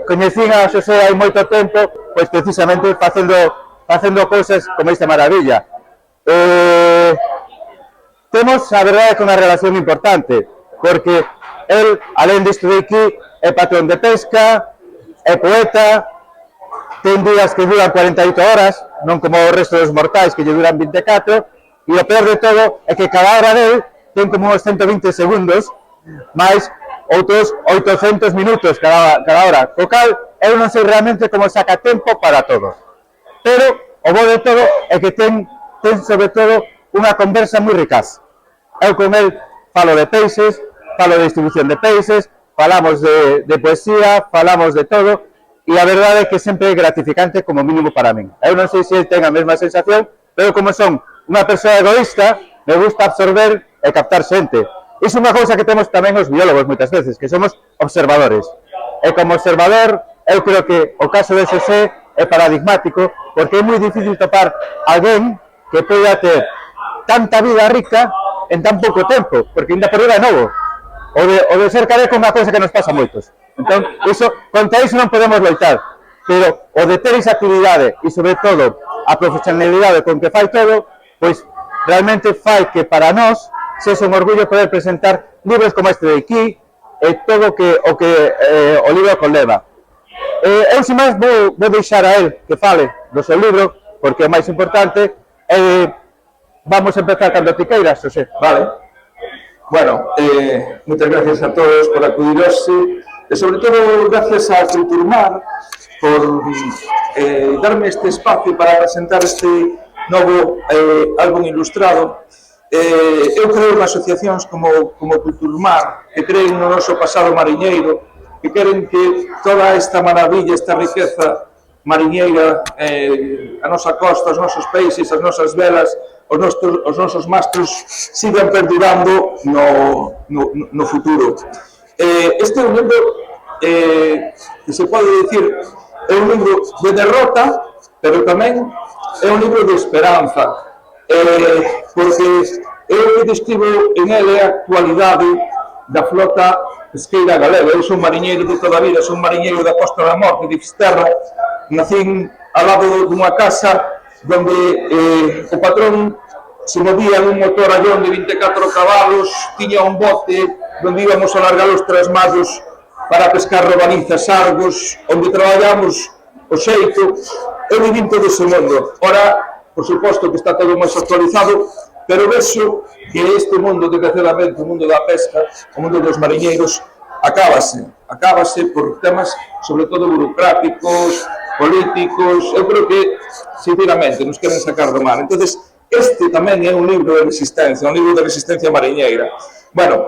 coñecín a Xosé hai moito tempo, pois precisamente facendo cousas como esta maravilla. Temos, a verdade, unha relación importante, porque el, alén disto de aquí, é patrón de pesca, é poeta, ten días que duran 48 horas, non como o resto dos mortais que lle duran 24, e o peor de todo é que cada hora del ten como uns 120 segundos, máis outros 800 minutos cada hora, co cal eu non sei realmente como saca tempo para todo. Pero o bo de todo é que ten sobre todo unha conversa moi ricaz. Eu con el falo de peixes, falo de distribución de peixes, falamos de poesía, falamos de todo, e a verdade é que sempre é gratificante como mínimo para min. Eu non sei se ele ten a mesma sensación, pero como son unha persoa egoísta, me gusta absorber e captar xente. Iso é unha cousa que temos tamén os biólogos moitas veces, que somos observadores. E como observador, eu creo que o caso de Xosé é paradigmático, porque é moi difícil topar alguén que poida ter tanta vida rica en tan pouco tempo, porque ainda por riba é novo. O de ser careco é unha cousa que nos pasa a moitos. Entón, contra iso non podemos loitar, pero o de ter esa actividade e, sobre todo, a profesionalidade con que fai todo, pois realmente fai que para nós sexa un orgullo poder presentar libros como este de aquí e todo o que o libro conleva. Eu, sin máis, vou deixar a él que fale do seu libro, porque é o máis importante. Vamos a empezar cando ti queiras, Xosé. Vale. Bueno, moitas gracias a todos por acudir hoxe, e sobre todo gracias a Culturmar por darme este espacio para presentar este novo álbum ilustrado. Eu creo en asociacións como Culturmar, que creen no noso pasado mariñeiro, que queren que toda esta maravilla, esta riqueza mariñeira, a nosa costa, os nosos peixes, as nosas velas, os nosos mastros sigan perdurando no futuro. Este é un libro que se pode dicir é un libro de derrota, pero tamén é un libro de esperanza, porque eu que describo en ele a actualidade da flota pesqueira galega. Eu son mariñeiro de toda a vida, son mariñeiro da Costa da Morte, de Fisterra. Nacín ao lado dunha casa onde o patrón se movía nun motor allón de 24 cabalos, tiña un bote onde íbamos a largar os trasmallos para pescar robanizas, sargos, onde traballamos o xeito. Eu vivín todo ese mundo. Ora, por suposto que está todo máis actualizado, pero vexo que este mundo, desgraciadamente, o mundo da pesca, o mundo dos mariñeiros, acábase por temas, sobre todo, burocráticos, políticos. Eu creo que, sinceramente, nos queren sacar do mar. Entonces, este tamén é un libro de resistencia, un libro de resistencia mariñeira. Bueno,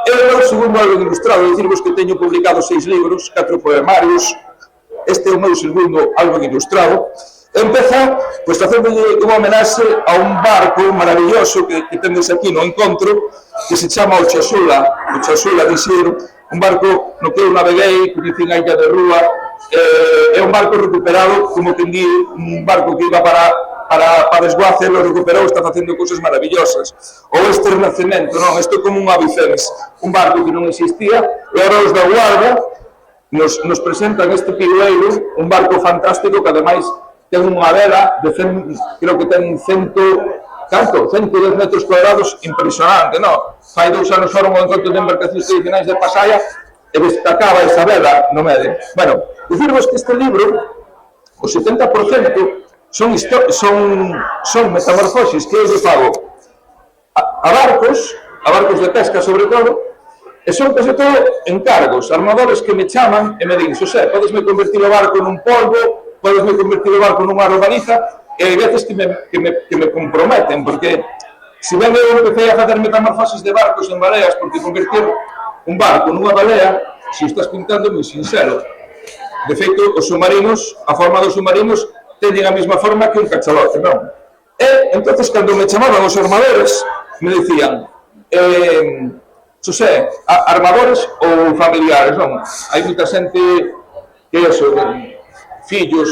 é o segundo álbum ilustrado, dicirvos que teño publicado 6 libros, 4 poemarios. Este é o meu segundo álbum ilustrado. Empeza, pois, facéndolle unha homenaxe a un barco maravilloso que tendes aquí no encontro, que se chama o Chasula de Isidro, un barco no que eu naveguei, coñecín a Illa de Rúa. É un barco recuperado, como que un barco que iba para desguace, lo recuperou, está facendo cousas maravillosas. Ou este renacemento, non? Isto é como un avicens, un barco que non existía, e agora os da Guarda nos presentan este pirueiro, un barco fantástico que ademais ten unha vela de creo que ten 110 metros cuadrados, impresionante, non? Fai 2 anos foron ao encontro de embarcacións tradicionais de Pasaya e destacaba esa vela no medio. Bueno, dicirvos que este libro, o 70% son metamorfosis que eu fago a barcos de pesca sobre todo, e son case todo encargos, armadores que me chaman e me din: Xosé, podesme convertir o barco nun polvo, podesme convertir o barco nunha robaliza, e hai veces que me comprometen, porque se ben eu empecé a facer metamorfosis de barcos en baleas, porque convertir un barco nunha balea, se estás pintando, moi sincero. De feito, os submarinos, a forma dos submarinos, teñen a mesma forma que un cachalote, non? E, entonces, cando me chamaban os armadores, me dicían: Xosé, armadores ou familiares, non? Hai moita xente que eso, fillos,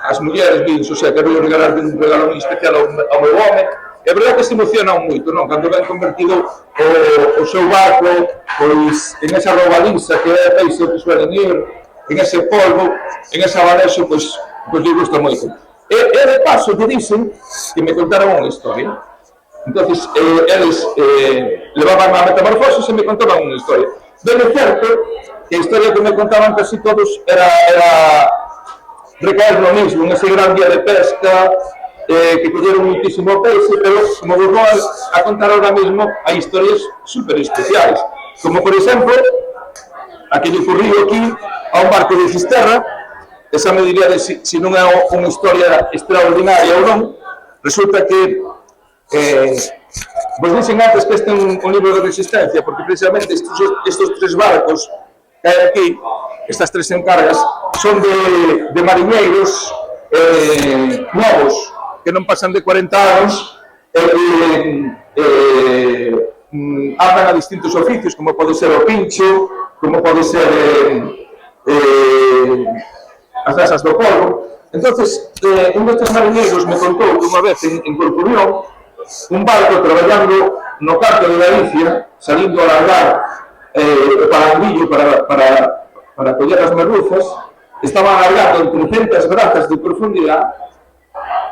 as mulleres, din: Xosé, quero regalar un regalo moi especial ao meu home. É verdade que se emocionan moito, non? Cando ven convertido o seu barco, pois, en esa robaliza que é peixe que suelen ir, en ese polvo, en ese abarexo, pois lhe gusta moito. E de paso lle dixen que me contaron unha historia. Entonces, eles levaban a metamorfosis e me contaban unha historia. Ben é certo que a historia que me contaban casi todos era recaer no mismo, en ese gran día de pesca, que colleron muitísimo peixe, pero como vos vou a contar ahora mismo, hai historias super especiais, como por exemplo, a que lle ocurriu aquí a un barco de Fisterra. Esa me diría de si non é unha historia extraordinaria ou non. Resulta que vos dixen antes que este é un libro de resistencia, porque precisamente estes tres barcos que hai aquí, estas tres encargas, son de mariñeiros novos, que non pasan de 40 anos, andan a distintos oficios, como pode ser o pincho, como pode ser as asas do polvo. Entonces, un destes mariñeiros me contou que unha vez en Corcubión, un barco traballando no campo de Galicia, salindo a largar o palanguillo para coller as merluzas, estaba alargando en 300 brazas de profundidade,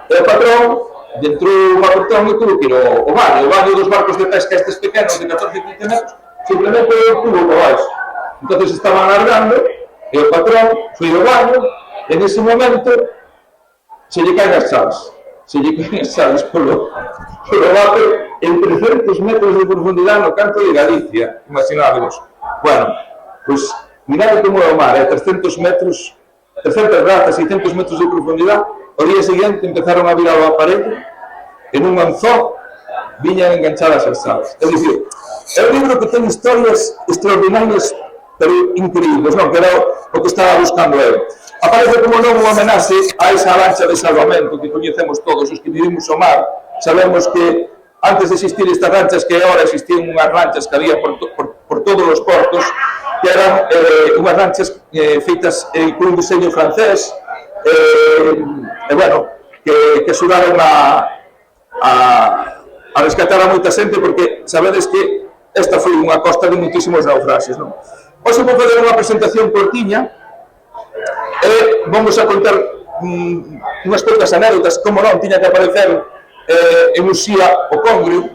e o patrón dentro do portón e tuvo que ir ao baño. O baño dos barcos de pesca estes pequenos de 14-15 metros, simplemente tuvo por baixo. Entonces estaban alargando e o patrón foi ao baño e nese momento se lle caen as chaves. Se lle caen as chaves polo barco en 300 metros de profundidade no canto de Galicia. Imaginádevos. Bueno, pois mirade como é o mar, 300 metros, 300 brazas, 600 metros de profundidade. O día seguinte empezaron a virar o aparello e nun anzó viñan enganchadas as chaves. É dicir, é un libro que ten historias extraordinarias pero increíbles, non? Que era o que estaba buscando eu. Aparece como non unha homenaxe a esa lancha de salvamento que coñecemos todos os que vivimos o mar. Sabemos que antes de existir estas lanchas, que agora existían unhas lanchas que había por todos os portos, que eran unhas lanchas feitas con un diseño francés, e bueno, que axudaron a rescatar a moita xente, porque sabedes que esta foi unha costa de muitísimos naufraxios, non? Hoxe vou fazer unha presentación cortiña e vamos a contar unhas poucas anécdotas, como non, tiña que aparecer en Uxía o Congrio.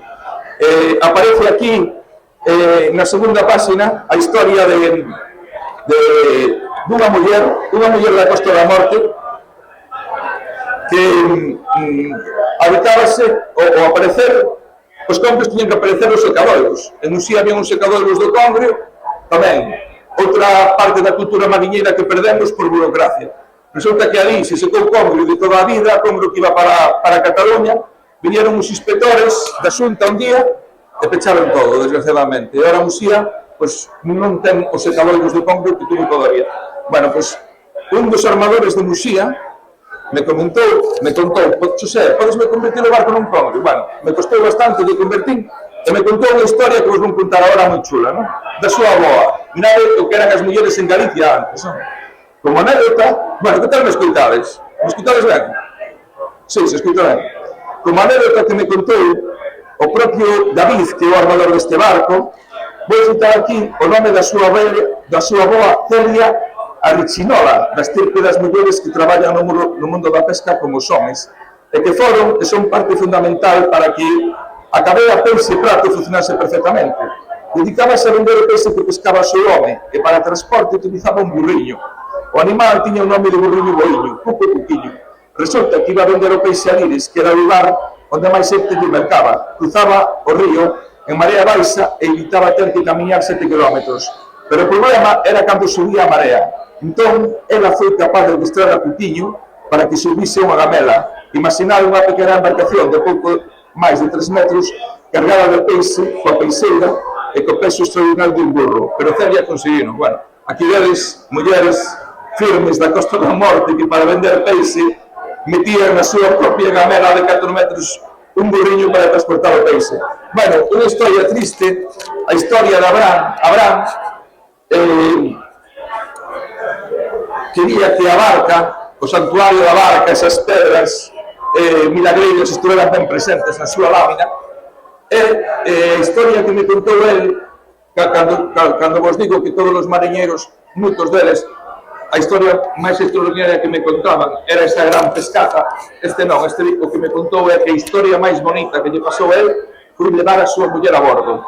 Aparece aquí na segunda páxina a historia dunha muller da Costa da Morte que habitábase ao aparecer os congrios tiñen que aparecer os secadoiros. En Uxía había uns secadoiros do Congrio tamén. Outra parte da cultura mariñeira que perdemos por burocracia. Resulta que ali se secou o Congrio de toda a vida, o Congrio que iba para Cataluña, vinieron os inspectores da Xunta un día e pecharon todo, desgraciadamente. E ahora Uxía pois non ten os secadoiros do Congrio que tuvo todavía. Bueno, pois un dos armadores de Uxía me contou, Xosé, podesme convertir o barco nun Congrio? Bueno, me costou bastante de convertir, e me contou unha historia que vos vou contar agora moi chula, non? Da súa avoa. Mirade o que eran as mulleres en Galicia antes, non? Como anécdota, bueno, que tal me escoitades? Me escoitades ben? Sí, se escoita ben. Como anécdota que me contou o propio David, que é o armador deste barco, vou citar aquí o nome da súa avoa Celia Arrichinola, da estirpe das mulleres que traballan no mundo da pesca como os homes, e que foron e son parte fundamental para que a cadea peixe e prato funcionase perfectamente. Dedicábase a vender o peixe que pescaba o seu home, e para transporte utilizaba un burriño. O animal tiña o nome de burriño boiño, Cuco e Cuquiño. Resulta que iba a vender o peixe a Lires, que era o lugar onde máis xente lle mercaba. Cruzaba o río en marea baixa e evitaba ter que camiñar 7 kilómetros. Pero o problema era cando subía a marea. Entón, ela foi capaz de adestrar a Cutiño para que subise unha gamela. Imaginade unha pequena embarcación de pouco máis de 3 metros cargada de peixe, coa peixeira e co peso extraordinario dun burro. Pero Celia conseguiron. Bueno, aquí vedes mulleres firmes da Costa da Morte que para vender peixe metían na súa propia gamela de 4 metros un burriño para transportar o peixe. Bueno, unha historia triste, a historia de Abraham quería que a barca, o santuario da barca, esas pedras milagreiras estuveran ben presentes na súa lámina. A historia que me contou el, cando vos digo que todos os mariñeiros, moitos deles, a historia máis extraordinaria que me contaban era esa gran pescata. Este non, este o que me contou é que a historia máis bonita que lle pasou a él foi levar a súa muller a bordo.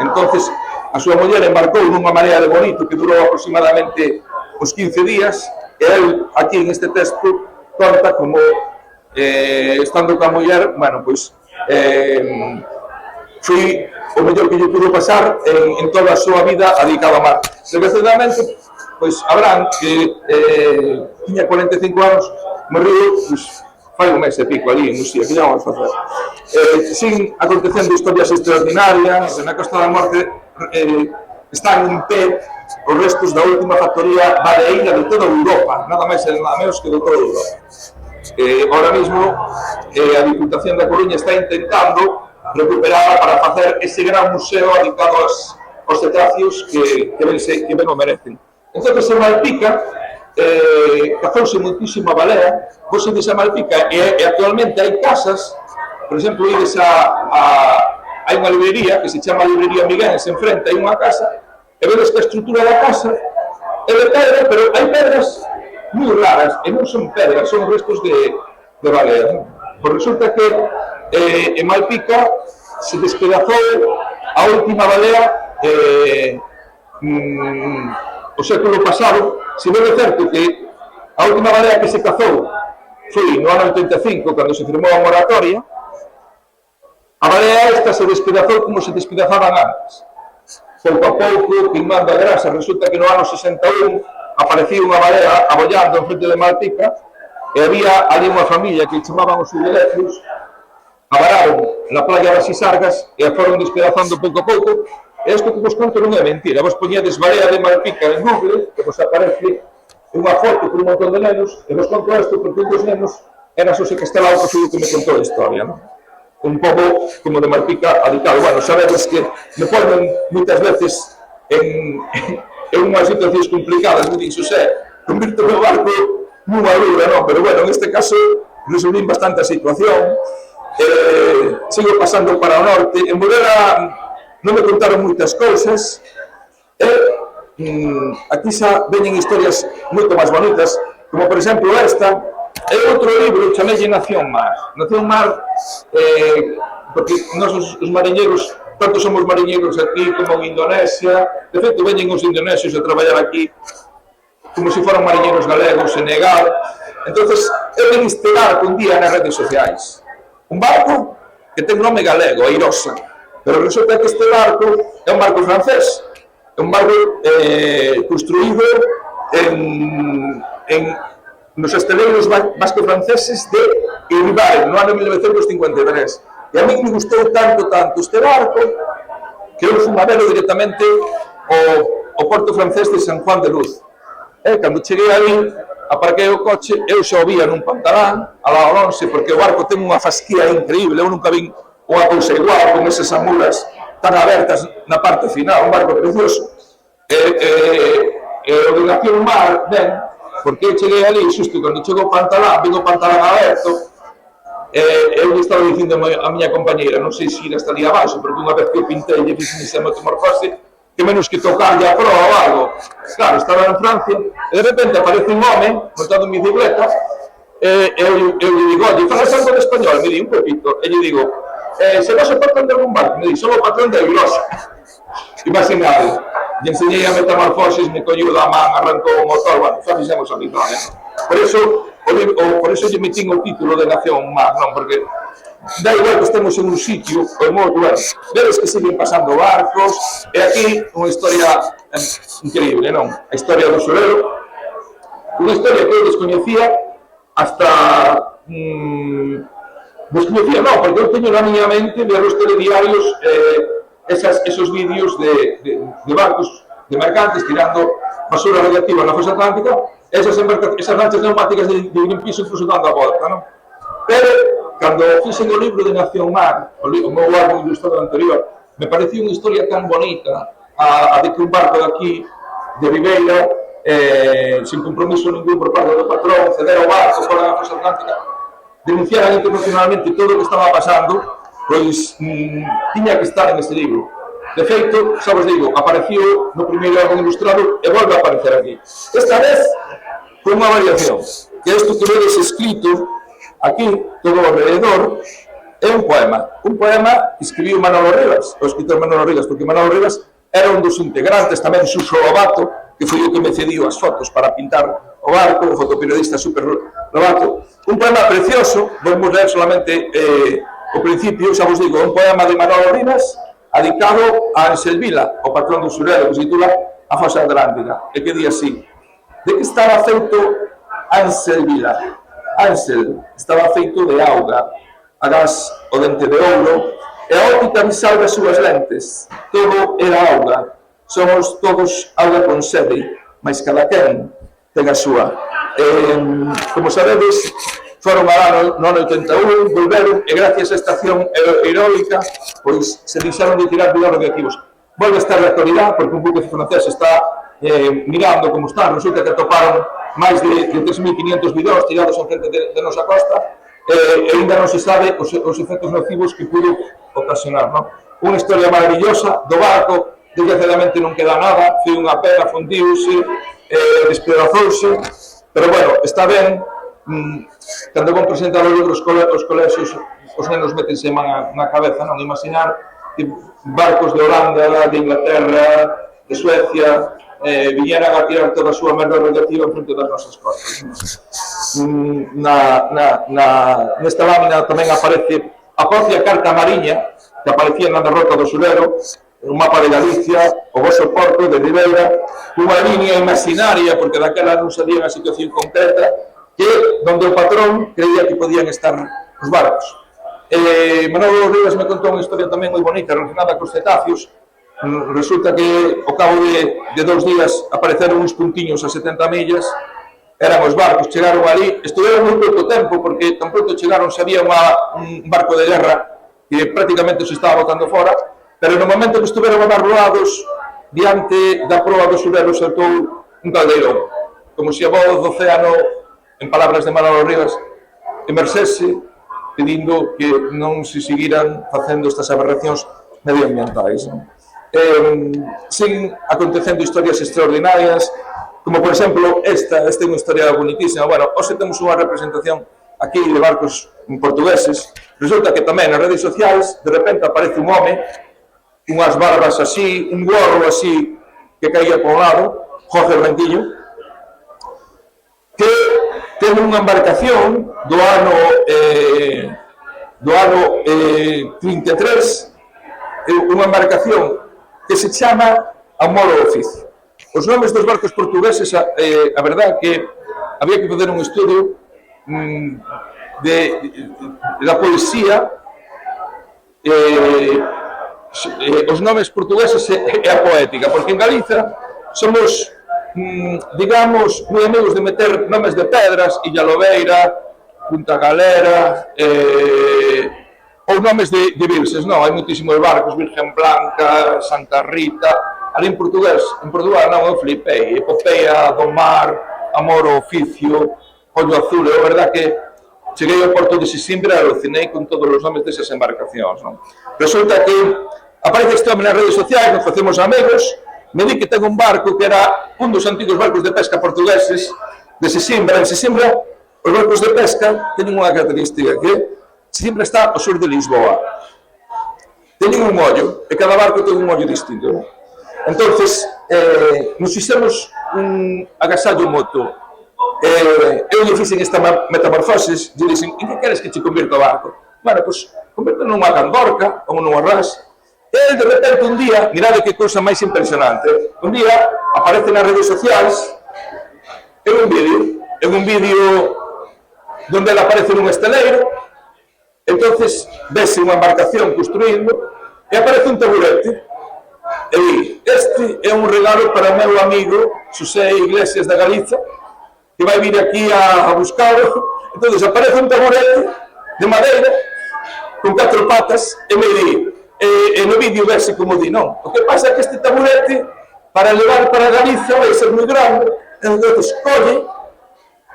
Entonces, a súa muller embarcou nunha marea de bonito que durou aproximadamente uns 15 días, e él, aquí en este texto, conta como, estando coa muller, bueno, pois, foi o mellor que lle pudo pasar en toda a súa vida dedicada ao mar. Desgraciadamente, pois, Abraham, que tiña 45 anos, morreu, pois, fai un mes e pico ali en Muxía, que ya vamos facer. Sin acontecendo historias extraordinarias, na Costa da Morte están en pé os restos da última factoría baleeira de toda Europa, nada máis e nada menos que de toda Europa. Ahora mismo a Diputación da Coruña está intentando recuperarla para facer ese gran museo dedicado aos cetáceos que ben o merecen. Entón, en Malpica cazouse moitísima balea, vos ides a Malpica e actualmente hai casas, por exemplo, ides hai unha librería que se chama Librería Miguens, enfrente hai unha casa, e vedes que a estrutura da casa é de pedra, pero hai pedras moi raras, e non son pedras, son restos de balea. Pois resulta que en Malpica se despedazou a última balea o século pasado. Se non é certo que a última balea que se cazou foi no ano 85, cando se firmou a moratoria, a balea esta se despedazou como se despedazaban antes. Pouco a pouco, queimando a grasa, resulta que no ano 61 aparecía unha balea abollando en frente de Malpica e había ali unha familia que chamaban os Udelecios, avararon na playa das Isargas e a foron despedazando pouco a pouco. E isto que vos conto non é mentira. Vos poñedes balea de Malpica en Google, que vos aparece unha foto por un montón de nenos, e vos conto isto porque un dos nenos era Xosé Castelao, que foi o que me contou a historia, non? Un pouco como de Malpica adicado. Bueno, sabedes que me ponen moitas veces en unhas situacións complicadas, me dixo, Xosé, convirto o meu barco nunha lura, non? Pero bueno, en este caso resolvín bastante a situación, sigo pasando para o norte, en Bodega non me contaron moitas cousas, e aquí xa veñen historias moito máis bonitas, como por exemplo esta, é outro libro, chamelle Nación Mar. Nación Mar, porque nós os mariñeiros, tanto somos mariñeiros aquí como en Indonesia, de feito veñen os indonesios a traballar aquí como se foran mariñeiros galegos, Senegal. Entonces, eu ven este barco un día nas redes sociais, un barco que ten nome galego, Airosa, pero resulta que este barco é un barco francés, é un barco construído nos esteleiros vasco-franceses de Iribare, no ano 1953. E a mí me gustou tanto este barco que eu fui a velo directamente ao porto francés de San Juan de Luz. Cando cheguei ali, aparquei o coche, eu xa o vía nun pantalán, a la Olonse, porque o barco ten unha fasquía increíble, eu nunca vin unha cousa igual, con esas amulas tan abertas na parte final, un barco precioso. O de Nación Mar, ben, porque eu cheguei ali, xusto cando chego o pantalán, vin o pantalán aberto, eu estaba dicindo a miña compañeira, non sei se ir hasta ali abaixo, porque unha vez que eu pintei e fixen esa metamorfose, que menos que tocarlle a proa ou algo. Claro, estaba en Francia, e de repente aparece un home, montado en bicicleta, e eu lle digo, oye, falas algo de español? Me di un poquito, e lle digo, se vas o patrón de algún barco? Me di, sou o patrón de Airosa. Imaginade, lle enseñei a metamorfosis, me colleu da man, arrancou o motor, bueno, xa fixemos a mitad, Por eso lle metín o título de Nación Mar, non? Porque da igual que estemos en un sitio, o en outro, vedes que siguen pasando barcos, e aquí unha historia increíble, non? A historia do Solero, unha historia que eu descoñecía hasta... descoñecía non, porque eu teño na miña mente ver os telediarios esos vídeos de barcos, de mercantes tirando basura radiactiva na fosa atlántica, esas lanchas neumáticas de Greenpeace incluso dando a volta, non? Pero, cando fixen o libro de Nación Mar, o meu álbum ilustrado anterior, me parecía unha historia tan bonita a de que un barco de aquí, de Ribeira, sin compromiso ningún por parte do patrón, ceder o barco fora da fosa atlántica, denunciaran internacionalmente todo o que estaba pasando, pois tiña que estar en ese libro. De feito, xa vos digo, apareció no primeiro álbum ilustrado e volve a aparecer aquí. Esta vez, con unha variación, que isto que vedes escrito aquí, todo alrededor, é un poema. Un poema que escribiu Manolo Rivas, o escritor Manolo Rivas, porque Manolo Rivas era un dos integrantes tamén Suso Lobato, que foi o que me cediu as fotos para pintar o barco, un fotoperiodista super Lobato. Un poema precioso, vamos ler solamente o principio, xa vos digo, un poema de Manolo Rivas, dedicado a Ansel Vila, o patrón do Surero, que se titula A Fosa Atlántica, e que di así: de que estaba feito Ansel Vila? Ansel estaba feito de auga, agás o dente de ouro, e a óptica visual das súas lentes. Todo era auga, somos todos auga con sede, mas cada quen ten a súa. Como sabedes, foron alá no ano 81, volveron, e gracias á estación heroica, pois se deixaron de tirar videos radioactivos. Volve a estar na actualidade, porque un buque francés está mirando como está. Resulta que atoparon máis de 3.500 videos tirados en frente de nosa costa, e ainda non se sabe os efectos nocivos que pudo ocasionar, non? Unha historia maravillosa do barco, desgraciadamente non queda nada, foi unha pena, fundiuse, despedazouse, pero bueno, está ben. Cando vão presentar os libros os colexios, os nenos metense na cabeza, non? Imaginar que barcos de Holanda, de Inglaterra, de Suecia, viñeran a tirar toda a súa merda radioactiva en frente das nosas costas. Nesta lámina tamén aparece a propia carta mariña que aparecía na derrota do Surero, un mapa de Galicia, o vosso porto de Ribeira, unha línea imaginaria, porque daquela non sabía a situación concreta, que donde o patrón creía que podían estar os barcos. Manolo Rivas me contou unha historia tamén moi bonita relacionada cos cetáceos. Resulta que ao cabo de 2 días apareceron uns puntiños a 70 millas, eran os barcos, chegaron ali, estuveron moi pouco tempo, porque tan pronto chegaron, se había un barco de guerra que prácticamente se estaba botando fora, pero no momento que estuveron amarroados, diante da proa do Surero saltou un caldeirón, como se a voz do océano, en palabras de Manolo Rivas, emerxese, pedindo que non se seguiran facendo estas aberracións medioambientais. Siguen acontecendo historias extraordinarias, como por exemplo esta é unha historia bonitísima. Bueno, hoxe temos unha representación aquí de barcos portugueses. Resulta que tamén nas redes sociais de repente aparece un home, unhas barbas así, un gorro así que caía por un lado, Jorge Rentillo, que ten unha embarcación do ano 33, unha embarcación que se chama Amor ao Oficio. Os nomes dos barcos portugueses, a verdade que había que fazer un estudio da poesía, os nomes portugueses e a poética, porque en Galiza somos, digamos, moi amigos de meter nomes de pedras, Illa Lobeira, Punta Galera, ou nomes de virxes, non, hai moitísimos barcos, Virgen Blanca, Santa Rita, ali en portugués, en Portugal non, eu flipei, Epopeia do Mar, Amor ao Oficio, Ollo Azul, é verdad que cheguei ao porto de Sesimbra e alucinei con todos os nomes desas embarcacións, non? Resulta que aparece este home nas redes sociais, nos facemos amigos, me di que ten un barco que era un dos antigos barcos de pesca portugueses de Sesimbra. En Sesimbra, os barcos de pesca teñen unha característica, que Sesimbra está ao sur de Lisboa. Teñen un ollo, e cada barco ten un ollo distinto. Entonces, nos fixemos un agasallo moto. Eu lle fixen esta metamorfosis, lle dixen, en que queres que che convirta o barco? Bueno, pois, convirta nunha gandorca ou nunha ras. E de repente un día, mirade que cousa máis impresionante, un día aparece nas redes sociais en un vídeo donde ele aparece nun esteleiro. Entonces vese unha embarcación construindo e aparece un taburete e di, este é un regalo para o meu amigo Xosé Iglesias da Galiza, que vai vir aquí a buscalo. Entonces aparece un taburete de madeira con 4 patas e me di, e no vídeo vese como di, non, o que pasa é que este taburete para levar para Galiza vai ser moi grande. Entonces colle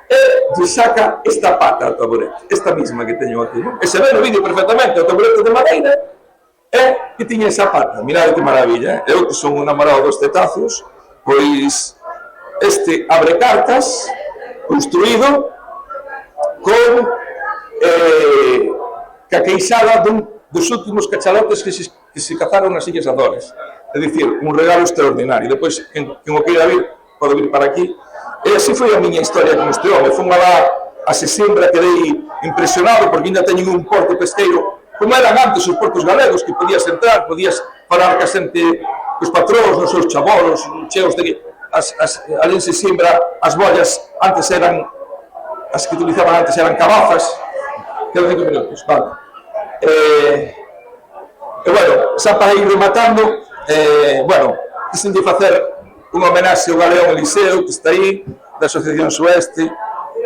e lle saca esta pata ao taburete, esta misma que teño aquí, non? E se ve no vídeo perfectamente o taburete de madeira E que tiña esa pata, mirade que maravilla, eu que son un namorado dos cetáceos, pois este abre cartas construído con ca queixada dos últimos cachalotes que se cazaron nas Illas Azores. É dicir, un regalo extraordinario. Depois, quen o queira vir, pode vir para aquí. E así foi a miña historia con este home. Fun a Sesimbra, quedei impresionado, porque ainda teñen un porto pesqueiro como eran antes os portos galegos, que podías entrar, podías falar ca xente, os patróns, os seus chabolos, cheos de... ali en Sesimbra, as bollas antes eran... as que utilizaban antes eran cabazas. Quedan 5 minutos, vale. E bueno, xa para ir rematando, bueno, quixen de facer unha homenaxe ao Galeón Eliseo, que está aí, da Asociación Sueste.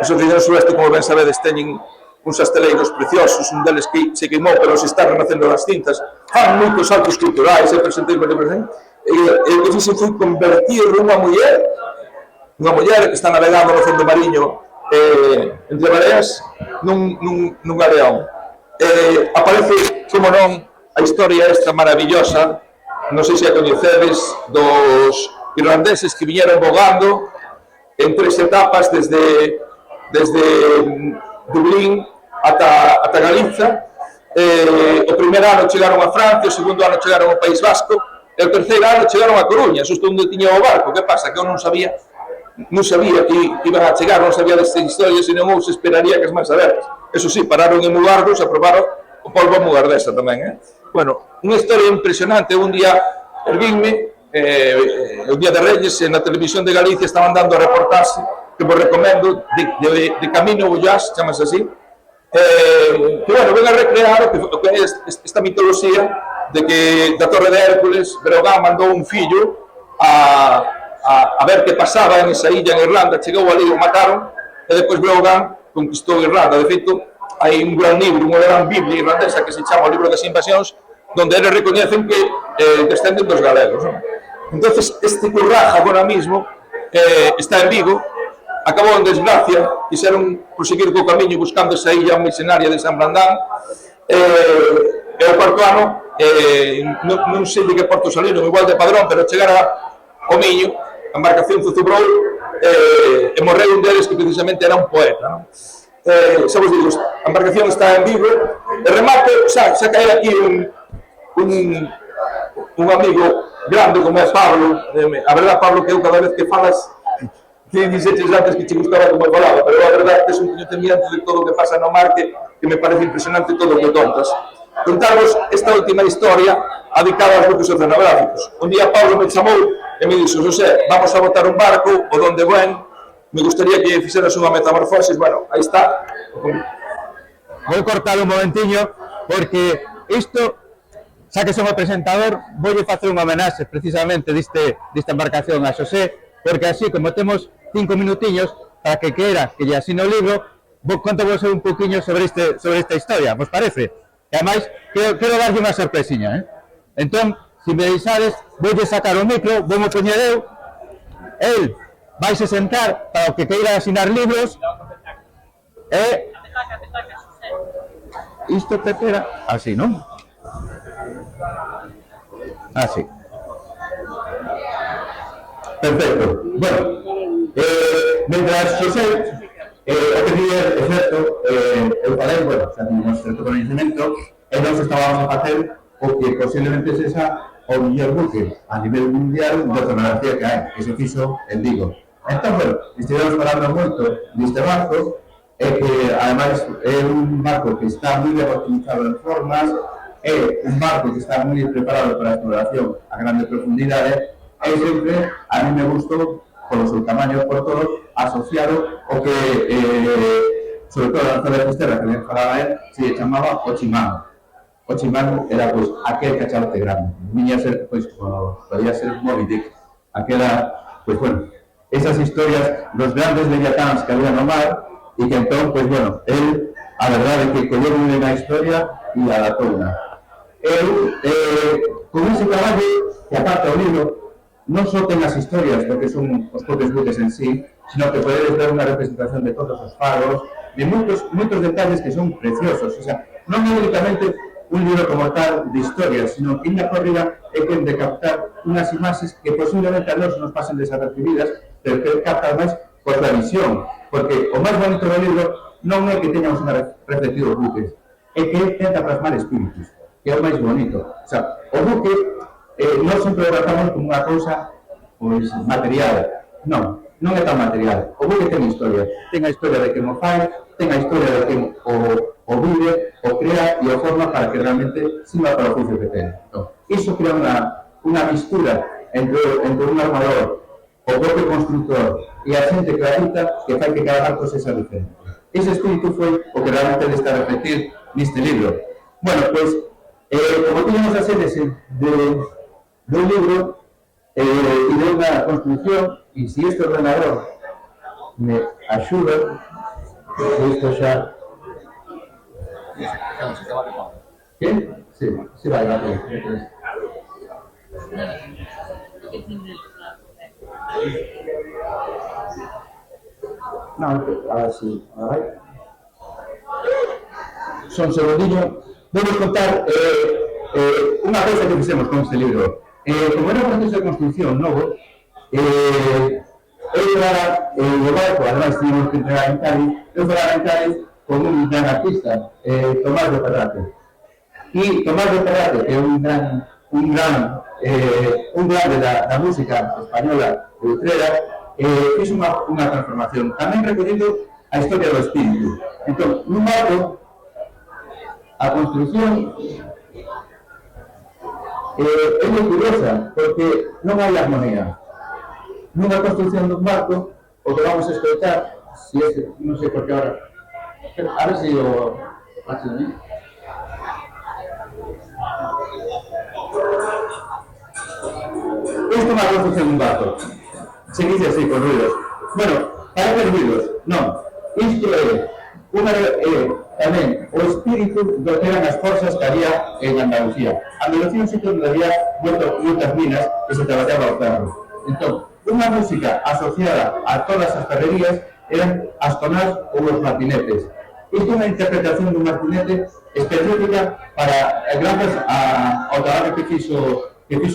A Asociación Sueste, como ben sabedes, teñen uns asteleiros preciosos, un deles que se queimou, pero se está renacendo das cintas, fan moitos saltos culturais, presentei e o que fixen foi convertir unha muller que está navegando no fondo mariño entre mareas nun galeón. Aparece, como non, a historia esta maravillosa, non sei se a coñecedes, dos irlandeses que viñeron bogando en 3 etapas desde Dublín ata Galiza. O primeiro ano chegaron a Francia, o segundo ano chegaron ao País Vasco, e o terceiro ano chegaron a Coruña, xusto onde tiña o barco. Que pasa? Que eu non sabía que iban a chegar, non sabía desta historia, senón ou se esperaría que as máis abertas. Eso sí, pararon en Mugardos a probar o polvo a Mugardesa tamén. Bueno, unha historia impresionante. Un día erguinme, o día de Reyes, na televisión de Galicia estaban dando a reportaxe, que vos recomendo, de Camino Bollás, chamase así, que, bueno, ven a recrear o que é esta mitoloxía de que da Torre de Hércules, Breogán mandou un fillo a ver que pasaba en esa illa en Irlanda, chegou ali, o mataron, e depois Breogán conquistou Irlanda. De feito, hai un gran libro, unha gran biblia irlandesa que se chama o Libro das Invasións, donde eles recoñecen que descenden dos galegos, non? Entonces, este curraja agora mismo está en Vigo, acabou en desgracia, quixeron proseguir co camiño buscando esa illa misenaria de San Brandán, e o cuarto ano, non sei de que porto saliron, igual de Padrón, pero chegara ao Miño, a embarcación zuzubrou, e morreu un deles que precisamente era un poeta, non? Xa vos digo, a embarcación está en Vigo, e remate, xa cae aquí un amigo grande como é Pablo. A verdade, Pablo, que eu cada vez que falas, que dixeches antes que che gustaba como falaba, pero a verdade que é un coñecimiento de todo o que pasa no mar que me parece impresionante todo o que contas. Contarvos esta última historia adicada aos buques oceanográficos. Un día Pablo me chamou e me dixo: José, vamos a botar un barco, o donde ven, me gustaría que fixeras unha metamorfosis. Bueno, aí está. Vou cortar un momentiño, porque isto, xa que son o presentador, voulle facer unha homenaxe precisamente desta embarcación a Xosé, porque así, como temos 5 minutiños, para que queira que lle asine o libro, conto vos un poquinho sobre esta historia, vos parece? E ademais, quero darlle unha sorpresiña, Entón, se me deixades, voulle sacar o micro, vou me poñer eu, el vaise sentar para o que queira asinar libros, e isto te espera así, non? Así. Perfecto. Bueno, mentras Xosé, o que diga é certo, eu falei, bueno, xa tínhamos certo coñecemento, e nós estábamos a facer o que posiblemente sexa o mellor buque a nivel mundial de oceanografía que hai, que se fixo en Vigo. Entón, bueno, estivemos falando moito deste barco, e que, ademais, é un barco que está moi ben optimizado en formas, é un barco que está moi preparado para a exploración a grande profundidade, e sempre, a mí me gustou, polo seu tamaño por todo, asociado o que, sobre todo na zona de Fisterra, que ben falaba él, se chamaba o chimano. O chimano era, pois, aquel cachalote grande. Viña a ser, pois, podía ser Moby Dick. Aquela, pois, bueno, esas historias dos grandes leviatáns que había no mar, e que entón, pois, bueno, él, a verdade é que colleu moi ben a historia e adaptouna. Eu, con ese traballo, que aparte o libro, non só ten as historias, porque son os propios buques en sí, sino que podedes ver unha representación de todos os faros, de moitos detalles que son preciosos. O sea, non é únicamente un libro como tal de historia, sino que ainda corrida é quen de captar unhas imaxes que posiblemente a nós nos pasen desapercibidas, pero que captan máis por a visión, porque o máis bonito do libro non é que teñamos unha reflectido buques, é que tenta plasmar espíritus, que é o máis bonito. O sea, o buque non sempre o tratamos como unha cousa pois, material. Non, non é tan material. O buque ten historia. Ten a historia de quen o fai, ten a historia de quen o vive, o crea e o forma para que realmente sirva para o juicio que ten. Entón, iso crea unha mistura entre un armador, o propio constructor e a xente que habita que fai que cada barco sexa diferente. Ese espírito foi o que realmente desta a reflectir neste libro. Bueno, pois, como teníamos a sedes de un libro y de una construcción, y si este ordenador me ayuda, esto ya... ¿Qué? Sí, sí, vale. No, ahora sí, a ver. Son segundillo. Voy a contar unha cousa que fixemos con este libro. Como era un proceso de construcción novo, eu era o barco, además teníamos que entregar en Cádiz, eu falaba en Cádiz con un gran artista, Tomás de Ferrate. E Tomás de Ferrate, que é un grande da música española de Utrera, fixo unha transformación, tamén recollendo a historia do espírito. Entón, nun barco, a construcción é moi curiosa, porque non hai armonía. Nunha construcción dun barco, o que vamos a escoitar, si es, non sei por que ahora, a ver se o... Isto é unha construcción dun barco. Se dice así, con ruidos. Bueno, para ver ruidos, non. Isto é tamén o espírito do que eran as forzas que había en Andalucía. Andalucía é un sitio onde había moitas minas e se traballaba o ferro. Entón, unha música asociada a todas as ferrerías eran as tonás ou os martinetes. Isto é unha interpretación dun martinete específica para grazas ao traballo que fixo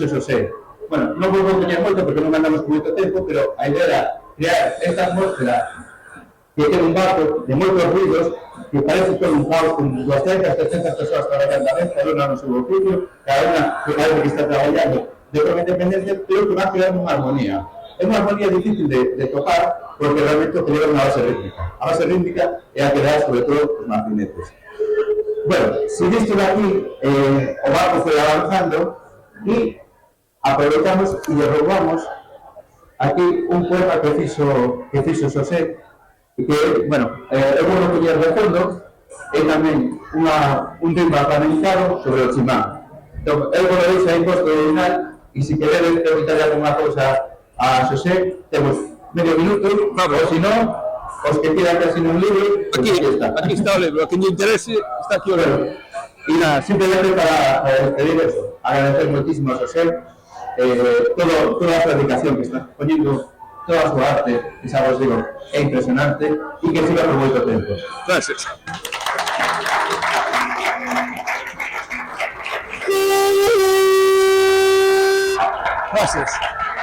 Xosé. Bueno, non vou enseñar moito porque non andamos con moito tempo, pero a idea era crear esta atmósfera que ten un barco de moitos ruidos, que parece todo un caos con 200, 300 persoas traballando a vez, cada unha no seu oficio, cada unha que parece que está traballando de forma independiente, pero que va creando unha armonía. É unha armonía difícil de topar, porque realmente o que lleva unha base rítmica. A base rítmica é a que dá, sobre todo, os martinetes. Bueno, se visto de aquí, o barco foi avanzando e aproveitamos e lle roubamos aquí un poema que fixo Xosé, que, bueno, é bueno que lle de fondo, é tamén un tema organizado sobre o chimán. Entón, eu vou deixar aí posto de final, e se queredes preguntarle alguna cousa a Xosé, temos medio minuto, ou se non, os que quedan casi nun libro, aquí está o libro, a quien lle interese, está aquí o libro. E nada, simplemente para despedir eso, agradecer moitísimo a Xosé, toda a dedicación que está poniendo, toda a súa arte, que xa vos digo, é impresionante e que siga por moito tempo. Gracias. Gracias.